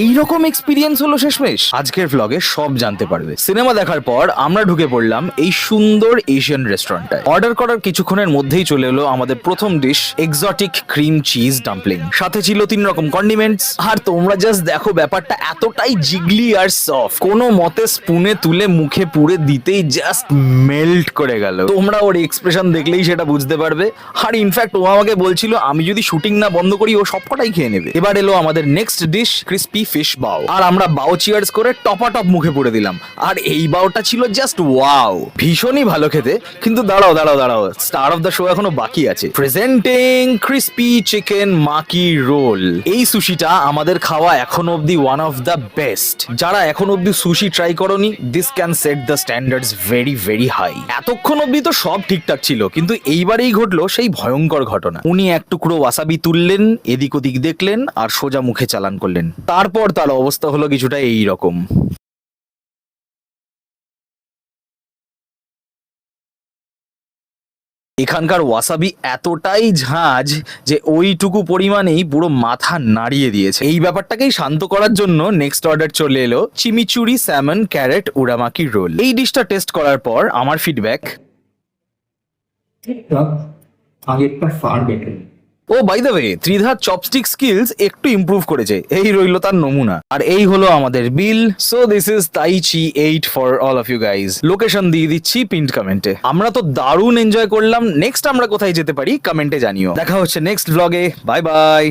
এইরকম এক্সপিরিয়েন্স হলো শেষমেশ। আজকের ভ্লগে সব জানতে পারবে। সিনেমা দেখার পর আমরা ঢুকে পড়লাম এই সুন্দর এশিয়ান রেস্টুরেন্টটায়। অর্ডার করার কিছুক্ষণের মধ্যেই চলে এলো আমাদের প্রথম dish, exotic cream cheese dumpling. সাথে ছিল 3 রকম কন্ডিমেন্টস। আর তোমরা জাস্ট দেখো, ব্যাপারটা এতটাই জিগলি আর সফট, কোনো মতে স্পুনে তুলে মুখে পুরে দিতেই জাস্ট মেল্ট করে গেল। তোমরা ওর এক্সপ্রেশন দেখলেই সেটা বুঝতে পারবে। আর ইনফ্যাক্ট ও আমাকে বলছিল আমি যদি শুটিং না বন্ধ করি ও সবকটাই খেয়ে নেবে। এবার এলো আমাদের নেক্সট ডিশ, ক্রিস্পি ফিশ বাও। আর আমরা বাও চিয়ার্স করে টপাটপ মুখে পুরে দিলাম। আর এই বাওটা ছিল জাস্ট ওয়াও, ভীষণই ভালো খেতে। কিন্তু দাঁড়াও, স্টার অফ দ্য শো এখনো বাকি আছে। Presenting crispy chicken maki roll. এই সুশিটা আমাদের খাওয়া এখনো অব্দি ওয়ান অফ দ্য বেস্ট। যারা এখন অব্দি সুশি ট্রাই করনি, this can set the standards very very high. এতক্ষণ অব্দি তো সব ঠিকঠাক ছিল, কিন্তু এইবারেই ঘটলো সেই ভয়ঙ্কর ঘটনা। উনি এক টুকরো ওয়াসাবি তুললেন, এদিক ওদিক দেখলেন আর সোজা মুখে চালান করলেন। তারপর তার অবস্থা হলো কিছুটা এই রকম। এখানকার ওয়াসাবি এতটাই ঝাঁঝ যে ওইটুকু পরিমাণেই পুরো মাথা নাড়িয়ে দিয়েছে। এই ব্যাপারটাকেই শান্ত করার জন্য নেক্সট অর্ডার চলে এলো chimichurri salmon carrot uramaki roll. এই ডিশটা টেস্ট করার পর আমার ফিডব্যাক, আগেরটা ফার বেটার। ও বাই দ্য ওয়ে, ত্রিধার চপস্টিক স্কিলস একটু ইমপ্রুভ করেছে। এই রইল তার নমুনা। আর এই হলো আমাদের বিল। So this is Taichi 8 for all of you guys. Location দিয়ে দিচ্ছি পিন্ড কমেন্টে। আমরা তো দারুণ এনজয় করলাম। নেক্সট আমরা কোথায় যেতে পারি কমেন্টে জানিও। দেখা হচ্ছে নেক্সট ভ্লগে। Bye bye.